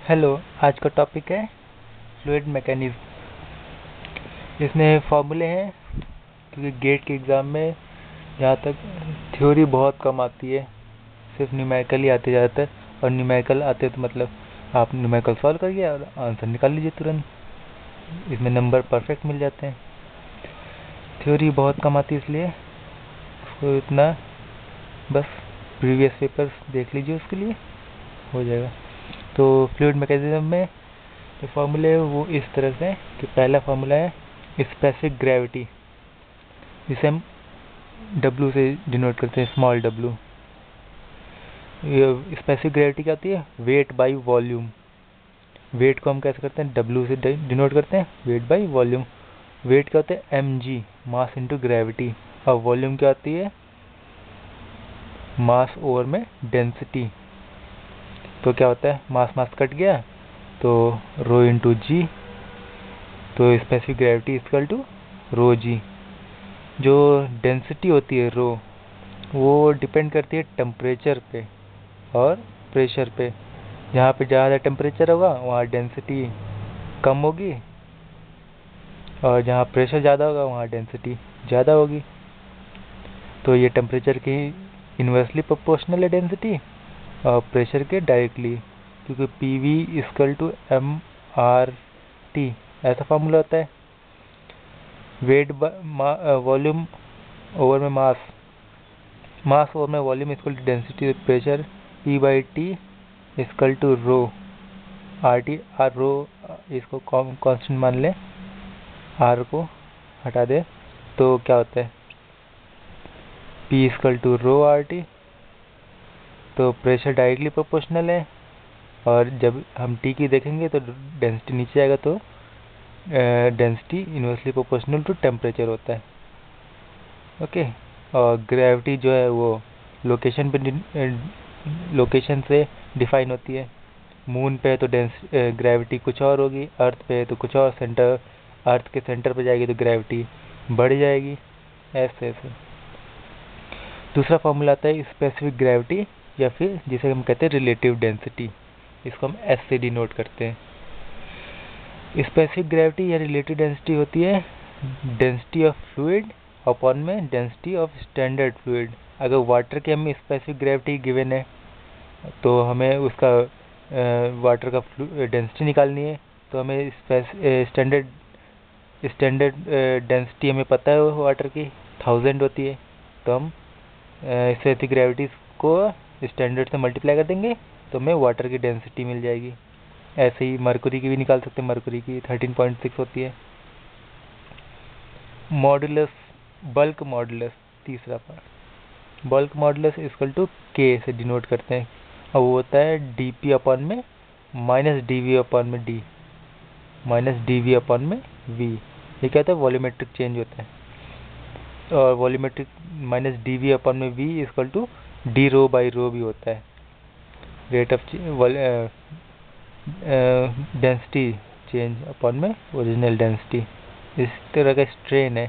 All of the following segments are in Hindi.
हेलो, आज का टॉपिक है फ्लूइड मैकेनिज्म। इसमें फॉर्मूले हैं क्योंकि गेट के एग्ज़ाम में जहाँ तक थ्योरी बहुत कम आती है, सिर्फ न्यूमेरिकल ही आते ज़्यादातर। और न्यूमेरिकल आते तो मतलब आप न्यूमेरिकल सॉल्व करिए और आंसर निकाल लीजिए तुरंत, इसमें नंबर परफेक्ट मिल जाते हैं। थ्योरी बहुत कम आती है इसलिए उसको इतना बस प्रीवियस पेपर्स देख लीजिए, उसके लिए हो जाएगा। तो फ्लूइड मैकेनिज्म में जो फॉर्मूले है वो इस तरह से कि पहला फॉर्मूला है स्पेसिफिक ग्रेविटी, जिसे हम W से डिनोट करते हैं, स्मॉल w। स्पेसिफिक ग्रेविटी क्या होती है? Weight by volume. वेट को हम कैसे करते हैं? W से डिनोट करते हैं, वेट बाई वॉल्यूम। वेट क्या होता है? mg, mass into gravity. और वॉल्यूम क्या होती है? मास ओवर में डेंसिटी। तो क्या होता है? मास मास कट गया तो रो इंटू जी। तो specific gravity equal to rho जी। जो डेंसिटी होती है रो, वो डिपेंड करती है टेम्परेचर पे और प्रेशर पे। जहाँ पे ज़्यादा टेम्परेचर होगा वहाँ डेंसिटी कम होगी, और जहाँ प्रेशर ज़्यादा होगा वहाँ डेंसिटी ज़्यादा होगी। तो ये टेम्परेचर की इन्वर्सली प्रोपोर्शनल है डेंसिटी, और प्रेशर के डायरेक्टली, क्योंकि PV इक्वल टू mRT ऐसा फार्मूला होता है। वेट वॉल्यूम ओवर में मास, मास ओवर में volume equal to density pressure, P/T equal to rho RT। R rho इसको कांस्टेंट मान लें, R को हटा दे तो क्या होता है? P equal to rho RT। तो प्रेशर डायरेक्टली प्रोपोर्शनल है, और जब हम T की देखेंगे तो डेंसिटी नीचे आएगा, तो density inversely proportional to temperature होता है। ओके। और ग्रेविटी जो है वो लोकेशन से डिफाइन होती है। मून पे तो ग्रेविटी कुछ और होगी, अर्थ पे तो कुछ और, अर्थ के सेंटर पे जाएगी तो ग्रेविटी बढ़ जाएगी, ऐसे ऐसे। दूसरा फॉर्मूला आता है स्पेसिफिक ग्रेविटी, या फिर जिसे हम कहते हैं रिलेटिव डेंसिटी। इसको हम S से डिनोट करते हैं। स्पेसिफिक ग्रेविटी या रिलेटिव डेंसिटी होती है डेंसिटी ऑफ फ्लूइड अपॉन में डेंसिटी ऑफ स्टैंडर्ड फ्लूइड। अगर वाटर की हमें स्पेसिफिक ग्रेविटी गिवन है तो हमें उसका वाटर का डेंसिटी निकालनी है, तो हमें स्टैंडर्ड डेंसिटी हमें पता है वाटर की 1000 होती है। तो हम स्पेसिफिक ग्रेविटी को स्टैंडर्ड से मल्टीप्लाई कर देंगे तो हमें वाटर की डेंसिटी मिल जाएगी। ऐसे ही मरकुरी की भी निकाल सकते हैं, मरकुरी की 13.6 होती है। मॉडुलस, बल्क मॉडुलस, तीसरा part. Bulk modulus equal to K से डिनोट करते हैं, और वो होता है dP अपॉन में माइनस dV अपॉन में D, माइनस dV अपॉन में V। ये क्या होता है? वॉल्यूमेट्रिक चेंज होता है। और वॉल्यूमेट्रिक माइनस dV अपॉन में V equal to D rho by rho भी होता है, rate of density change upon में ओरिजिनल डेंसिटी। इस तरह का स्ट्रेन है,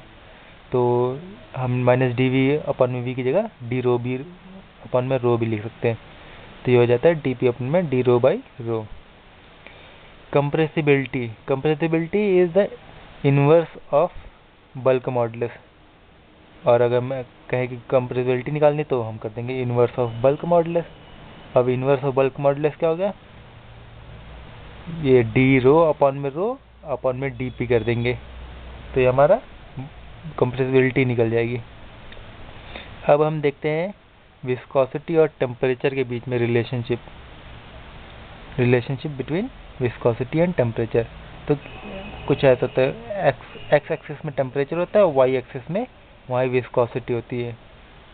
तो हम माइनस dV अपॉन में V की जगह D रो बी अपॉन में रो भी लिख सकते हैं। तो ये हो जाता है dP अपॉन में D rho by rho. Compressibility, compressibility is the inverse of bulk modulus. और अगर मैं कहें कि कंप्रेसिबिलिटी निकालनी तो हम कर देंगे इनवर्स ऑफ बल्क मॉडुलस। अब इनवर्स ऑफ बल्क मॉडुलस क्या हो गया? ये D रो अपॉन में dP कर देंगे, तो ये हमारा कंप्रेसिबिलिटी निकल जाएगी। अब हम देखते हैं विस्कोसिटी और टेम्परेचर के बीच में relationship between viscosity and temperature. तो कुछ ऐसा होता है, एक्स एक्सिस में टेम्परेचर होता है और वाई एक्सिस में वहाँ विस्कोसिटी होती है।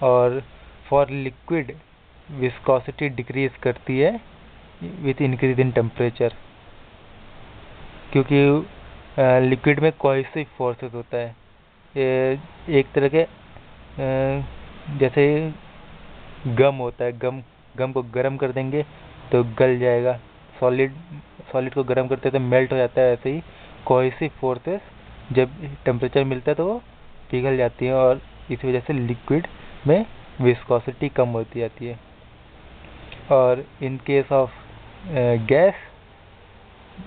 और फॉर लिक्विड विस्कोसिटी डिक्रीज करती है विथ इंक्रीज इन टेम्परेचर, क्योंकि लिक्विड में कोहेसिव फोर्सेस होता है। एक तरह के जैसे गम होता है, गम को गर्म कर देंगे तो गल जाएगा, सॉलिड को गर्म करते हैं तो मेल्ट हो जाता है। ऐसे ही कोहेसिव फोर्सेस जब टेम्परेचर मिलता है तो वो पिघल जाती है, और इस वजह से लिक्विड में विस्कोसिटी कम होती जाती है। और इन केस ऑफ गैस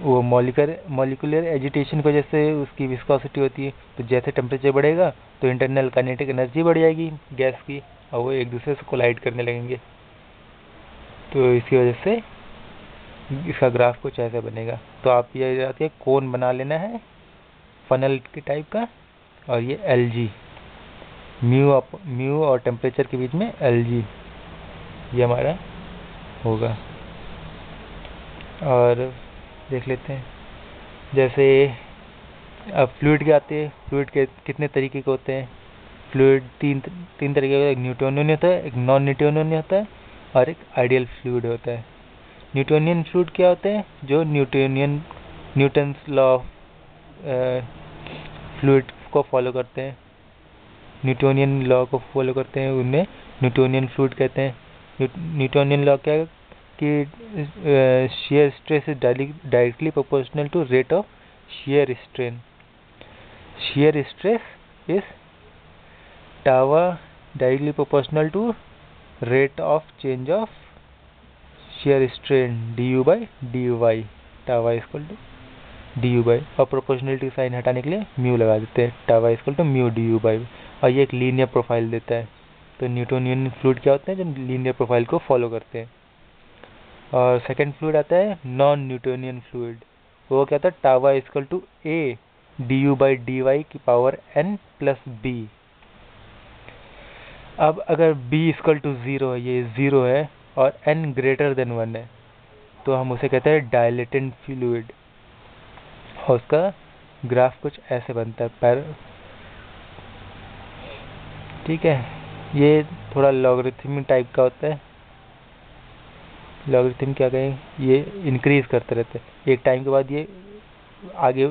वो मॉलिक्यूलर एजिटेशन की वजह से उसकी विस्कोसिटी होती है। तो जैसे टेम्परेचर बढ़ेगा तो इंटरनल काइनेटिक एनर्जी बढ़ जाएगी गैस की, और वो एक दूसरे से कोलाइड करने लगेंगे। तो इसकी वजह से इसका ग्राफ कुछ ऐसा बनेगा। तो आप ये जाके कोन बना लेना है फनल के टाइप का, और ये Lg म्यू और टेम्परेचर के बीच में Lg ये हमारा होगा। और देख लेते हैं, जैसे अब फ्लूइड के आते हैं। फ्लूइड के कितने तरीके के होते हैं? फ्लूइड तीन तरीके का, एक न्यूटोनियन होता है, एक नॉन न्यूटोनियन होता है, और एक आइडियल फ्लूइड होता है। न्यूटोनियन फ्लूइड क्या होते हैं? जो न्यूटन्स लॉ ऑफ फ्लूइड को फॉलो करते हैं, न्यूटोनियन लॉ को फॉलो करते हैं, उन्हें न्यूटोनियन फ्लूइड कहते हैं। न्यूटोनियन लॉ क्या है कि shear stress is directly proportional to rate of shear strain. Shear stress is tau directly proportional to rate of change of shear strain du by dy. tau is equal to du by, और प्रोपोर्शनलिटी साइन हटाने के लिए म्यू लगा देते हैं, tau is equal to mu du by, और ये एक लीनियर प्रोफाइल देता है। तो न्यूटोनियन फ्लूइड क्या होते हैं? जो लीनियर प्रोफाइल को फॉलो करते हैं। और सेकेंड फ्लूइड आता है नॉन न्यूटोनियन फ्लूइड। वो क्या होता है? Tau equal to A D by D Y की पावर n प्लस बी। अब अगर b इक्वल टू 0 है, ये 0 है, और n ग्रेटर देन 1 है, तो हम उसे कहते हैं डायलेटेंट फ्लूइड, और उसका ग्राफ कुछ ऐसे बनता है। ठीक है, ये थोड़ा लॉगरिथमिक टाइप का होता है। लॉगरिथम क्या कहें, ये इंक्रीज करते रहते हैं। एक टाइम के बाद ये आगे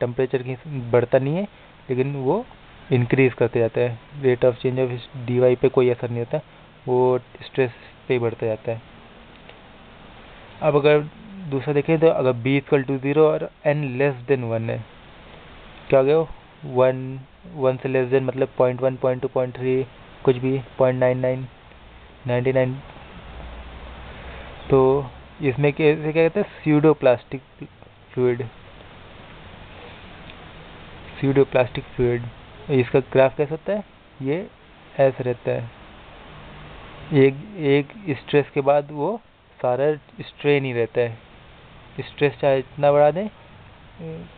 टेम्परेचर की बढ़ता नहीं है, लेकिन वो इंक्रीज करते जाता है। Rate of change of D Y पे कोई असर नहीं होता, वो स्ट्रेस पे बढ़ता जाता है। अब अगर दूसरा देखें, तो अगर b इक्वल टू 0 और n लेस देन 1 है, क्या हो गया? 1 से लेस देन मतलब 0.1, 0.2, 0.3, कुछ भी 0.99, 99। तो इसमें कैसे क्या कहते हैं? Pseudoplastic fluid. इसका ग्राफ कैसा होता है? ये ऐसे रहता है। एक स्ट्रेस के बाद वो सारा स्ट्रेन ही रहता है। स्ट्रेस चाहे इतना बढ़ा दें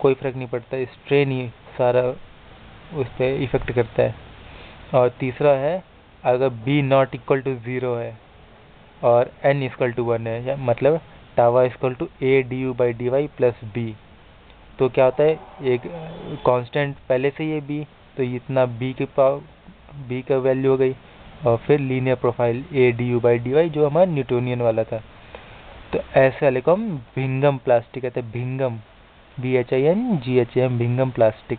कोई फर्क नहीं पड़ता, स्ट्रेन ही सारा उस पर इफेक्ट करता है। और तीसरा है, अगर b नॉट इक्वल टू 0 है और n इक्वल टू 1 है, मतलब tau equal to A D U by D Y plus B, तो क्या होता है? एक कांस्टेंट पहले से ये b, तो इतना b का वैल्यू हो गई, और फिर linear profile A D U by D Y जो हमारा न्यूटोनियन वाला था। तो ऐसे वाले को हम भिंगम प्लास्टिक कहते हैं। भिंगम, BHINGHAM, भिंगम प्लास्टिक।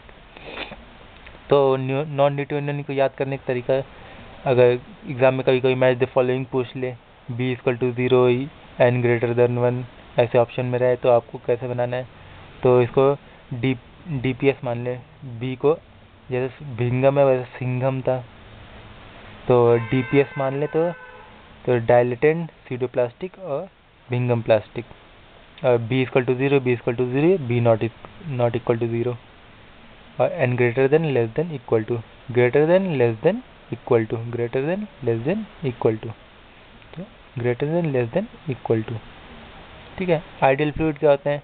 तो नॉन न्यूटोनियन को याद करने का तरीका है, अगर एग्जाम में कभी मैच द फॉलोइंग पूछ ले, b equal to 0, n greater than 1 ऐसे ऑप्शन में रहे, तो आपको कैसे बनाना है? तो इसको DPS मान ले, b को जैसे भिंगम है वैसे सिंघम था, तो DPS मान ले, तो डायलेटेंट सीडोप्लास्टिक और भिंगम प्लास्टिक। और b equal to 0, b not equal to 0, और n greater than less than equal to, greater than less than equal to, greater than less than equal to, तो greater than less than equal to. ठीक है। आइडियल फ्लूइड क्या होते हैं?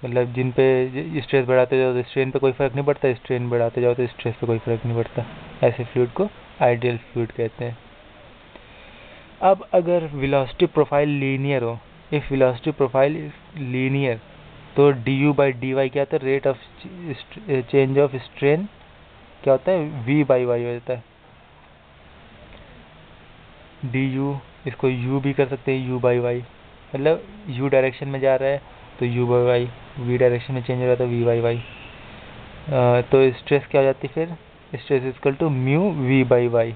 मतलब जिन पे स्ट्रेस बढ़ाते जाओ तो स्ट्रेन पे कोई फर्क नहीं पड़ता, स्ट्रेन बढ़ाते जाओ तो स्ट्रेस पे कोई फर्क नहीं पड़ता, ऐसे फ्लूइड को आइडियल फ्लूइड कहते हैं। अब अगर वेलोसिटी प्रोफाइल लीनियर हो, if velocity profile is linear, तो D U by D Y क्या होता है? Rate of change of strain क्या होता है? v बाई वाई हो जाता है। डी यू, इसको u भी कर सकते हैं, u बाई वाई, मतलब u डायरेक्शन में जा रहा है तो u by Y, v direction में चेंज हो रहा है तो v बाई वाई। तो स्ट्रेस क्या हो जाती है फिर? Stress equal to mu v by Y.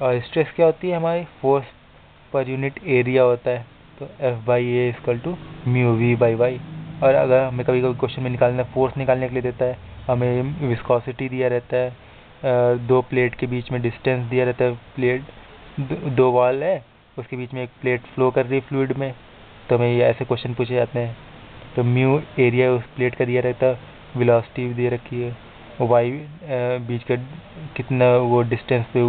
और स्ट्रेस क्या होती है? हमारी फोर्स पर यूनिट एरिया होता है, तो F by A equal to mu v by Y. और अगर हमें कभी कभी क्वेश्चन में निकालना, फोर्स निकालने के लिए देता है, हमें विस्कोसिटी दिया रहता है, दो प्लेट के बीच में डिस्टेंस दिया रहता है, प्लेट दो वॉल है, उसके बीच में एक प्लेट फ्लो कर रही है फ्लूइड में, तो हमें ये ऐसे क्वेश्चन पूछे जाते हैं। तो म्यू एरिया उस प्लेट का दिया रहता है, वेलोसिटी भी दे रखी है, वाई बीच का कितना वो डिस्टेंस पे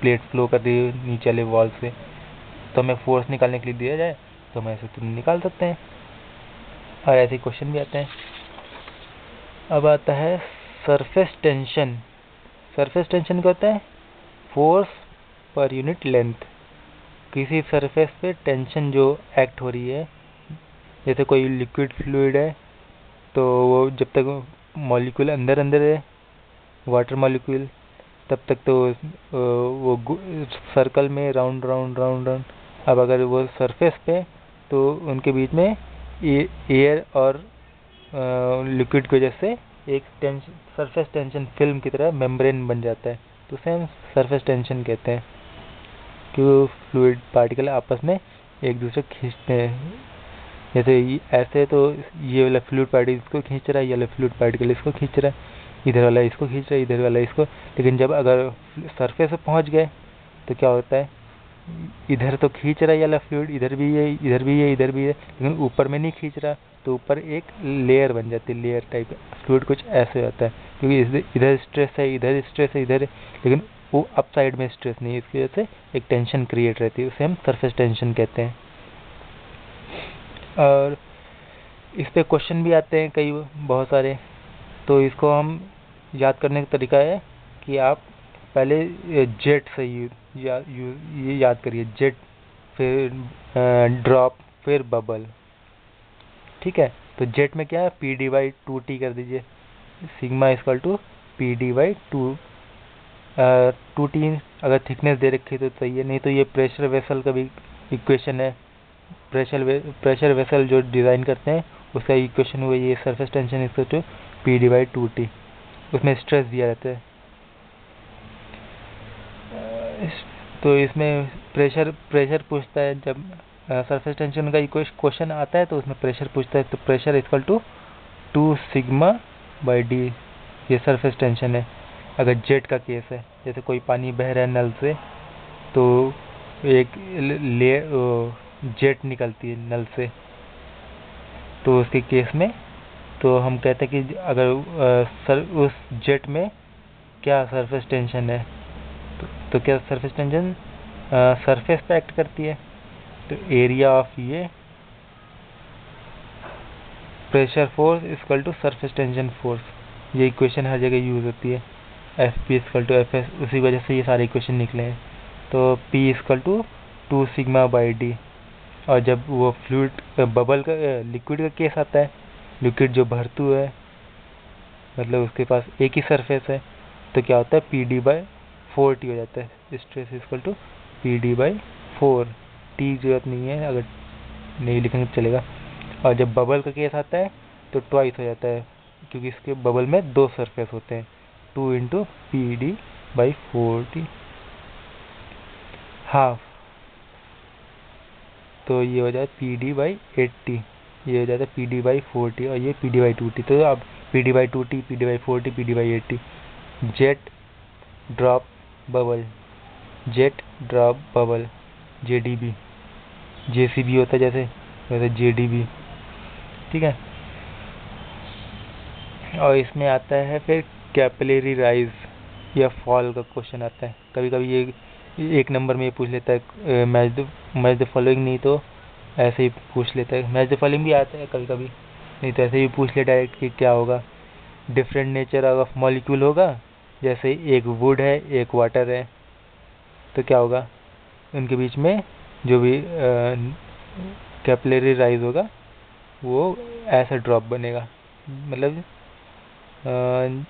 प्लेट फ्लो कर रही है नीचे वाले वॉल से। तो हमें फोर्स निकालने के लिए दिया जाए तो हम ऐसे तुरंत निकाल सकते हैं, और ऐसे क्वेश्चन भी आते हैं। अब आता है सरफेस टेंशन। सरफेस टेंशन क्या होता है? Force per unit length. किसी सरफेस पे टेंशन जो एक्ट हो रही है, जैसे कोई लिक्विड फ्लूइड है तो वो जब तक मॉलिक्यूल अंदर अंदर है, वाटर मॉलिक्यूल, तब तक तो वो सर्कल में राउंड राउंड राउंड राउंड। अब अगर वो सरफेस पे, तो उनके बीच में एयर और लिक्विड की वजह से एक सरफेस टेंशन फिल्म की तरह मेम्ब्रेन बन जाता है, तो उसे हम सरफेस टेंशन कहते हैं। क्यों? फ्लूइड पार्टिकल आपस में एक दूसरे खींचते हैं, जैसे ऐसे तो ये वाला फ्लूइड पार्टिकल इसको खींच रहा है, ये वाला फ्लूइड पार्टिकल इसको खींच रहा है, इधर वाला इसको खींच रहा है, इधर वाला इसको। लेकिन जब अगर सरफेस पे पहुंच गए तो क्या होता है? इधर तो खींच रहा है ये वाला फ्लूइड, इधर भी है, इधर भी है, इधर भी है, लेकिन ऊपर में नहीं खींच रहा, तो ऊपर एक लेयर बन जाती है, लेयर टाइप फ्लूइड कुछ ऐसे होता है, क्योंकि इधर स्ट्रेस है, इधर स्ट्रेस है, इधर, लेकिन वो अप साइड में स्ट्रेस नहीं है, इसकी वजह से एक टेंशन क्रिएट रहती है, उसे हम सरफेस टेंशन कहते हैं। और इस पे क्वेश्चन भी आते हैं कई बहुत सारे, तो इसको हम याद करने का तरीका है कि आप पहले जेट से ये याद करिए, जेट, फिर ड्रॉप, फिर बबल। ठीक है, तो जेट में क्या है? पी डी बाई 2t कर दीजिए, sigma equal to P D by 2t। अगर थिकनेस दे रखी तो सही है, नहीं तो ये प्रेशर वेसल का भी इक्वेशन है। प्रेशर वेसल जो डिज़ाइन करते हैं उसका इक्वेशन हुआ ये surface tension equal to P D by 2t, उसमें स्ट्रेस दिया रहता है। तो इसमें प्रेशर पूछता है, जब सरफेस टेंशन का क्वेश्चन आता है तो उसमें प्रेशर पूछता है, तो pressure equal to 2 sigma by D, ये सरफेस टेंशन है। अगर जेट का केस है, जैसे कोई पानी बह रहा है नल से, तो एक जेट निकलती है नल से, तो उसके केस में तो हम कहते हैं कि अगर उस जेट में क्या सरफेस टेंशन है, तो क्या सरफेस टेंशन सरफेस पे एक्ट करती है, तो एरिया ऑफ ये pressure force equal to surface tension force, ये इक्वेशन हर जगह यूज होती है। F P equal to F S, उसी वजह से ये सारे इक्वेशन निकले हैं। तो P equal to 2 sigma by D. और जब वो फ्लूइड बबल का लिक्विड का केस आता है, लिक्विड जो भरतू है, मतलब उसके पास एक ही सरफेस है, तो क्या होता है? पी डी बाई 4t हो जाता है, stress equal to P D by 4, T जरूरत नहीं है, अगर नहीं लिखेंगे तो चलेगा। और जब बबल का केस आता है तो ट्वाइस हो जाता है, क्योंकि इसके बबल में 2 सरफेस होते हैं, 2 into P D by 4t half, तो ये हो जाए पी डी बाई 8t, ये हो जाता है पी डी बाई 4t, और ये पी डी बाई 2t। तो अब P D by 2t, P D by 4t, P D by 8t, jet drop bubble, jet drop bubble, JDB, JCB होता है जैसे, वैसे जेडीबी। ठीक है, और इसमें आता है फिर कैपिलरी राइज या फॉल का क्वेश्चन आता है। कभी कभी ये 1 नंबर में ये पूछ लेता है, मैच द फॉलोइंग, नहीं तो ऐसे ही पूछ लेता है। मैच द फॉलोइंग भी आता है कभी कभी, नहीं तो ऐसे ही पूछ ले डायरेक्ट कि क्या होगा। डिफरेंट नेचर ऑफ मॉलिक्यूल होगा, जैसे एक वुड है, एक वाटर है, तो क्या होगा? उनके बीच में जो भी कैपिलरी राइज होगा वो ऐसा ड्रॉप बनेगा, मतलब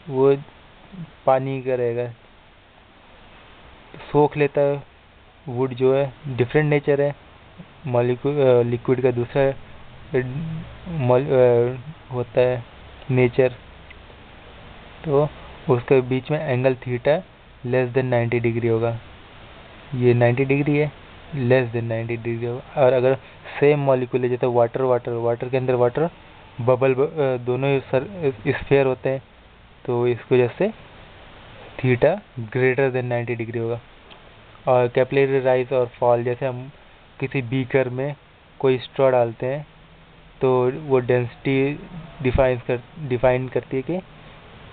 वो पानी का रहेगा, सोख लेता है। वुड जो है डिफरेंट नेचर है, मॉलिक्यूल लिक्विड का दूसरा होता है नेचर, तो उसके बीच में angle theta less than 90 degree होगा। ये 90 डिग्री है, लेस देन 90 डिग्री होगा। और अगर सेम मॉलिक्यूल है, जैसे वाटर के अंदर वाटर बबल दोनों स्फीयर होते हैं, तो इसकी वजह से थीटा ग्रेटर देन 90 डिग्री होगा। और कैपिलरी राइज और फॉल, जैसे हम किसी बीकर में कोई स्ट्रॉ डालते हैं, तो वो डेंसिटी डिफाइन करती है कि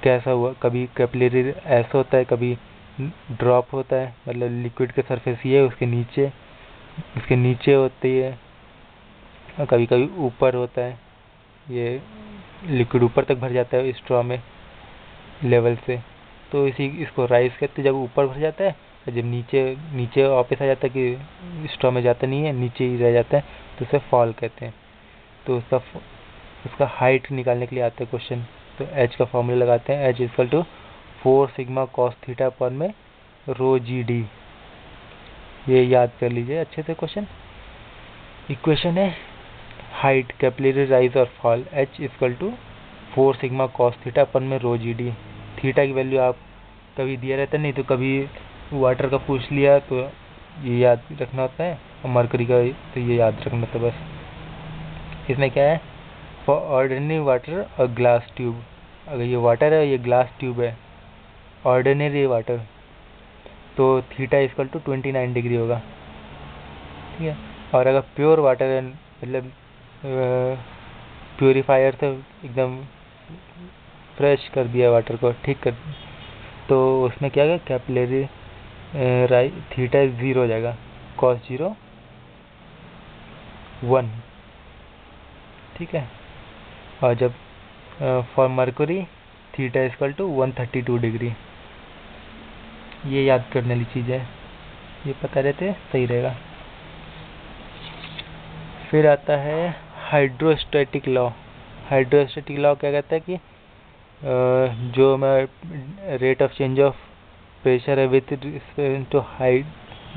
कैसा हुआ। कभी कैपिलरी ऐसा होता है, कभी ड्रॉप होता है, मतलब लिक्विड के सरफेस ये उसके नीचे होती है, और कभी कभी ऊपर होता है, ये लिक्विड ऊपर तक भर जाता है स्ट्रॉ में लेवल से, तो इसको राइज कहते हैं जब ऊपर भर जाता है। और जब नीचे वापस आ जाता है कि स्ट्रॉ में जाता नहीं है, नीचे ही रह जाता है, तो उसे फॉल कहते हैं। तो उसका हाइट निकालने के लिए आता है क्वेश्चन। तो एच का फॉर्मूला लगाते हैं, H equal to 4 sigma cos theta पर में रो जी डी। ये याद कर लीजिए अच्छे से क्वेश्चन। इक्वेशन है हाइट कैपिलरी राइज और fall, H equal to 4 sigma cos theta upon में रो जी डी। थीटा की वैल्यू आप कभी दिया रहता है, नहीं तो कभी वाटर का पूछ लिया तो ये याद रखना होता है, और मरकरी का तो ये याद रखना होता है बस। इसमें क्या है, फॉर ऑर्डिनरी वाटर और ग्लास ट्यूब, अगर ये वाटर है ये ग्लास ट्यूब है, ऑर्डिनरी वाटर, तो थीटा इक्वल टू 29 डिग्री होगा, ठीक है। और अगर प्योर वाटर है, मतलब प्योरीफायर से एकदम फ्रेश कर दिया वाटर को, ठीक कर, तो उसमें क्या है, कैपिलरी थीटा 0 हो जाएगा, कॉस 0 1, ठीक है। और जब for mercury theta equal to 132 degree. ये याद करने वाली चीज़ है, ये पता रहते सही रहेगा। फिर आता है हाइड्रोस्टैटिक लॉ। हाइड्रोस्टैटिक लॉ क्या कहता है कि जो मैं rate of change of pressure है with respect to height,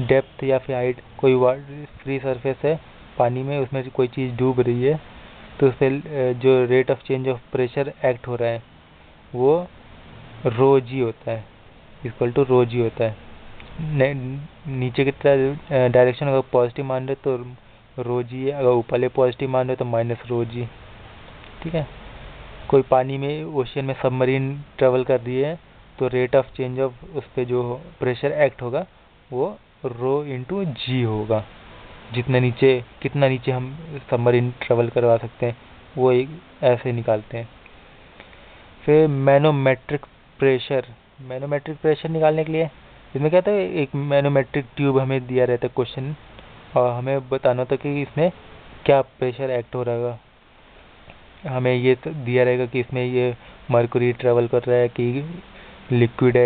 depth या फिर हाइट, कोई फ्री सरफेस है पानी में, उसमें कोई चीज़ डूब रही है, तो उस पर जो rate of change of pressure act हो रहा है वो रो जी होता है, इक्वल टू रो जी होता है। नीचे की तरह डायरेक्शन अगर पॉजिटिव मान रहे तो रो जी है, अगर ऊपर पॉजिटिव मान रहे तो माइनस रो जी, ठीक है। कोई पानी में ओशियन में सबमरीन ट्रेवल कर रही है तो रेट ऑफ चेंज ऑफ उस पर जो प्रेशर एक्ट होगा वो रो इंटू जी होगा। कितना नीचे हम सबमरीन ट्रेवल करवा सकते हैं वो एक ऐसे निकालते हैं। फिर मैनोमेट्रिक प्रेशर निकालने के लिए इसमें क्या था, एक मैनोमेट्रिक ट्यूब हमें दिया रहता है क्वेश्चन, और हमें बताना था कि इसमें क्या प्रेशर एक्ट हो रहा है। हमें ये तो दिया रहेगा कि इसमें ये मरकरी ट्रेवल कर रहा है कि लिक्विड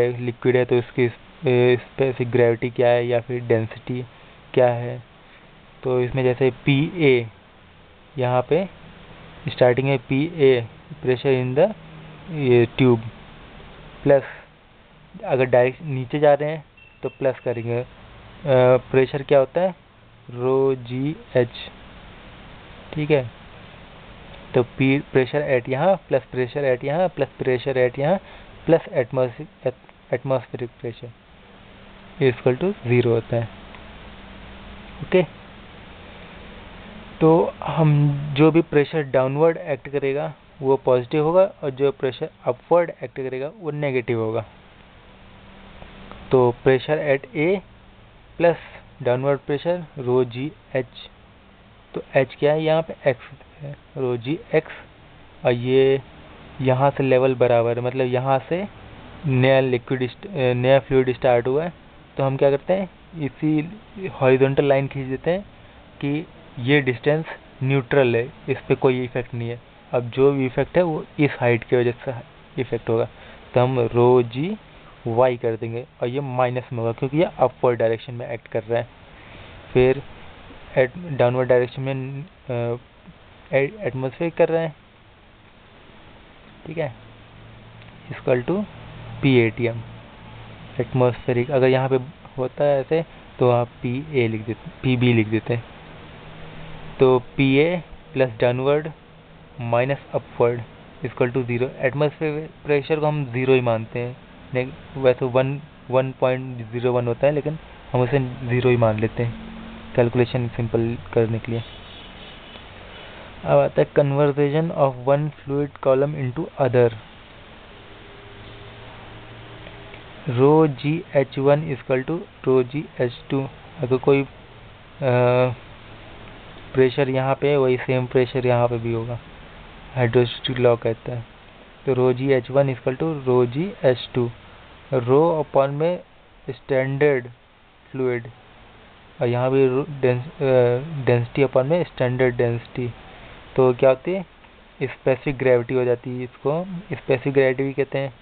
है तो इसकी स्पेसिफिक ग्रेविटी क्या है या फिर डेंसिटी क्या है। तो इसमें जैसे पी ए, यहाँ पे स्टार्टिंग है P A pressure in the ये ट्यूब, प्लस अगर डायरेक्ट नीचे जा रहे हैं तो प्लस करेंगे। प्रेशर क्या होता है, रो जी एच, ठीक है। तो पी प्रेशर एट यहाँ प्लस प्रेशर एट यहाँ प्लस प्रेशर एट यहाँ plus atmospheric pressure equal to 0 होता है, ओके। तो हम जो भी प्रेशर डाउनवर्ड एक्ट करेगा वो पॉजिटिव होगा, और जो प्रेशर अपवर्ड एक्ट करेगा वो नेगेटिव होगा। तो pressure at A plus downward pressure rho G H, तो एच क्या है यहाँ पे, एक्स है, रो जी एक्स, और ये यहाँ से लेवल बराबर है, मतलब यहाँ से नया फ्लूइड स्टार्ट हुआ है, तो हम क्या करते हैं इसी हॉरिजॉन्टल लाइन खींच देते हैं कि ये डिस्टेंस न्यूट्रल है, इस पर कोई इफेक्ट नहीं है। अब जो भी इफेक्ट है वो इस हाइट की वजह से इफेक्ट होगा, तो हम रो जी वाई कर देंगे, और ये माइनस में होगा क्योंकि ये अपवर्ड डायरेक्शन में एक्ट कर रहा है। फिर डाउनवर्ड डायरेक्शन में एटमॉस्फेयर कर रहा है, ठीक है, equal to P A T M atmospheric. अगर यहाँ पे होता है ऐसे तो आप पी ए लिख देते, पी बी लिख देते हैं। तो P A plus downward minus upward equal to 0। Atmosphere pressure को हम 0 ही मानते हैं, वैसे 1.01 होता है, लेकिन हम उसे 0 ही मान लेते हैं कैलकुलेशन सिंपल करने के लिए। अब आता है conversation of one fluid column into other. Rho G H one equal to rho G H two. अगर कोई प्रेशर यहाँ पे वही सेम प्रेशर यहाँ पे भी होगा, हाइड्रोस्टैटिक लॉ कहता है। तो rho G H1 equal to rho G H2, rho upon में स्टैंडर्ड फ्लूइड, और यहाँ भी डेंसिटी अपॉन में स्टैंडर्ड डेंसिटी। तो क्या होती है, स्पेसिफिक ग्रेविटी हो जाती है, इसको स्पेसिफिक ग्रेविटी भी कहते हैं।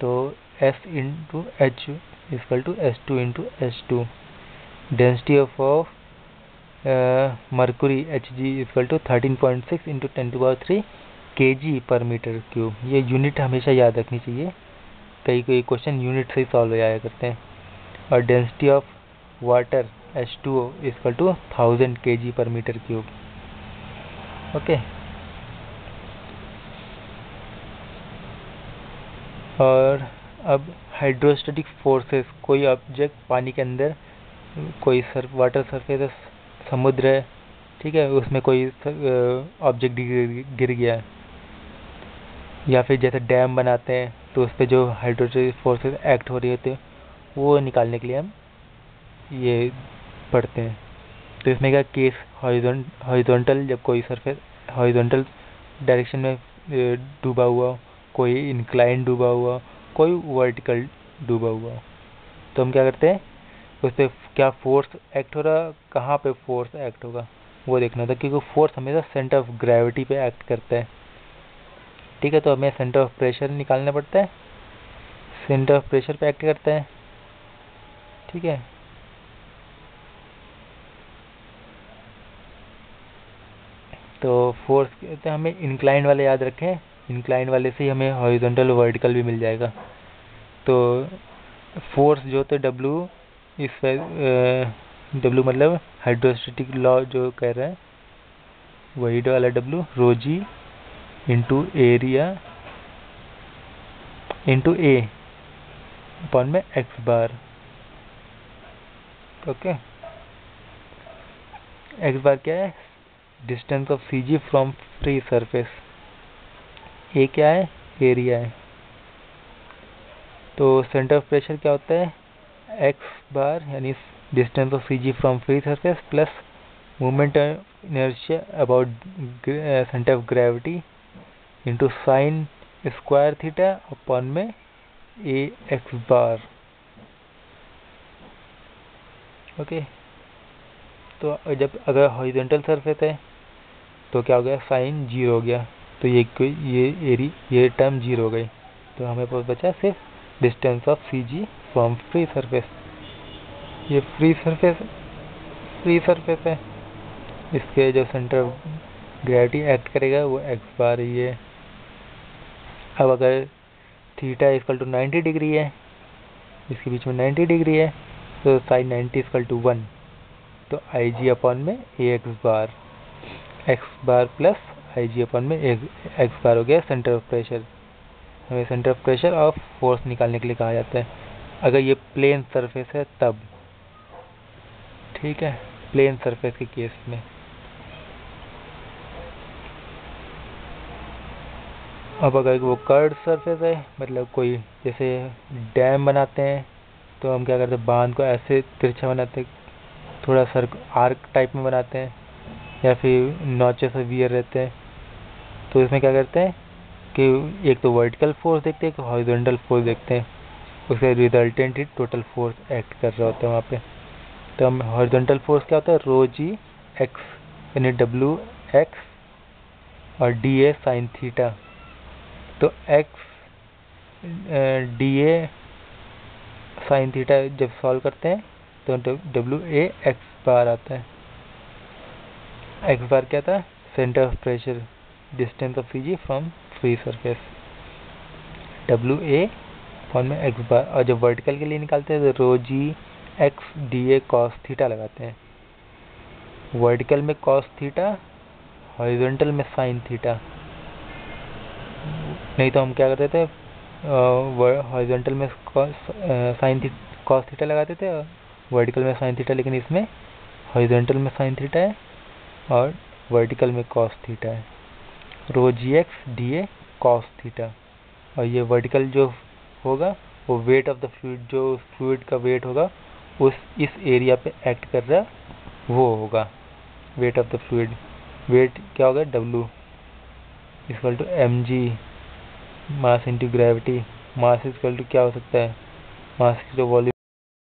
तो S into H equal to S2 into H2, density of mercury Hg equal to 13.6 into 10³ kg per metre cube. ये यूनिट हमेशा याद रखनी चाहिए, कई क्वेश्चन यूनिट से ही सॉल्व हो जाया करते हैं। और density of water H2O equal to 1000 kg per metre cube. Okay, और अब हाइड्रोस्टैटिक फोर्सेस, कोई ऑब्जेक्ट पानी के अंदर, कोई वाटर सरफेस समुद्र है, ठीक है, उसमें कोई ऑब्जेक्ट गिर गया, या फिर जैसे डैम बनाते हैं तो उस पर जो हाइड्रोस्टैटिक फोर्सेस एक्ट हो रही होती है वो निकालने के लिए हम ये पढ़ते हैं। तो इसमें क्या केस, हॉरिजॉन्टल, जब कोई सरफेस हॉरिजॉन्टल डायरेक्शन में डूबा हुआ, कोई इंक्लाइन डूबा हुआ, कोई वर्टिकल डूबा हुआ, तो हम क्या करते हैं, उस पर क्या फोर्स एक्ट हो रहा, कहाँ पे फोर्स एक्ट होगा वो देखना था, क्योंकि फोर्स हमेशा सेंटर ऑफ ग्रेविटी पे एक्ट करता है। ठीक है, तो हमें सेंटर ऑफ प्रेशर निकालना पड़ता है, सेंटर ऑफ प्रेशर पे एक्ट करता है। ठीक है, तो फोर्स कहते हैं, हमें इंक्लाइन वाले याद रखें, इंक्लाइन वाले से ही हमें हॉरिजॉन्टल और वर्टिकल भी मिल जाएगा। तो फोर्स जो होते W, इस W मतलब हाइड्रोस्टैटिक लॉ जो कह रहा है वही वाला W, rho G into area into A upon में X bar. Okay, X bar क्या है, distance of CG from free surface, A क्या है, एरिया है। तो सेंटर ऑफ प्रेशर क्या होता है, एक्स बार यानी distance of CG from free surface plus movement inertia about centre of gravity into sine square theta upon में ए एक्स बार। ओके, तो जब अगर हॉरिजॉन्टल सरफेस है तो क्या हो गया, साइन 0 हो गया, तो ये टर्म 0 हो गई, तो हमें पास बचा सिर्फ distance of CG from free surface. ये फ्री सरफेस है, इसके जो सेंटर ऑफ ग्रेविटी एक्ट करेगा वो एक्स बार ही है। अब अगर थीटा इक्वल टू 90 डिग्री है, इसके बीच में 90 डिग्री है, तो साइन 90 इक्वल टू 1, तो IG अपॉन में ए एक्स बार प्लस IG अपॉन में एक्स बार हो गया सेंटर ऑफ प्रेशर। हमें सेंटर ऑफ प्रेशर और फोर्स निकालने के लिए कहा जाता है, अगर ये प्लेन सरफेस है तब। ठीक है, प्लेन सरफेस के केस में। अब अगर वो कर्व्ड सरफेस है, मतलब कोई जैसे डैम बनाते हैं तो हम क्या करते हैं, बांध को ऐसे तिरछा बनाते हैं, थोड़ा आर्क टाइप में बनाते हैं, या फिर नॉचेस वियर रहते हैं। तो इसमें क्या करते हैं कि एक तो वर्टिकल फोर्स देखते हैं, एक हॉरिजॉन्टल फोर्स देखते हैं, उसके रिजल्टेंट ही टोटल फोर्स एक्ट कर रहा होता है वहाँ पे। तो हम हॉरिजॉन्टल फोर्स क्या होता है, रो जी एक्स यानी W एक्स और DA साइन थीटा। तो एक्स DA साइन थीटा जब सॉल्व करते हैं तो WA एक्स बार आता है। एक्स बार क्या था, centre of pressure, distance of CG from free surface, WA form में एक्स बार। और जब वर्टिकल के लिए निकालते हैं तो रो जी एक्स DA कॉस थीटा लगाते हैं, वर्टिकल में कॉस थीटा, हॉरिजॉन्टल में साइन थीटा। नहीं तो हम क्या करते थे, हॉरिजॉन्टल में कॉस थीटा लगाते थे और वर्टिकल में साइन थीटा, लेकिन इसमें हॉरिजॉन्टल में साइन थीटा है और वर्टिकल में कॉस थीटा है, रो जी एक्स DA कॉस थीटा। और ये वर्टिकल जो होगा वो वेट ऑफ द फ्लूइड, जो फ्लूइड का वेट होगा उस इस एरिया पे एक्ट कर रहा वो होगा। Weight of the fluid, weight क्या होगा W equal to mg mass into gravity. Mass equal to क्या हो सकता है, मास इक्वल टू वॉल्यूम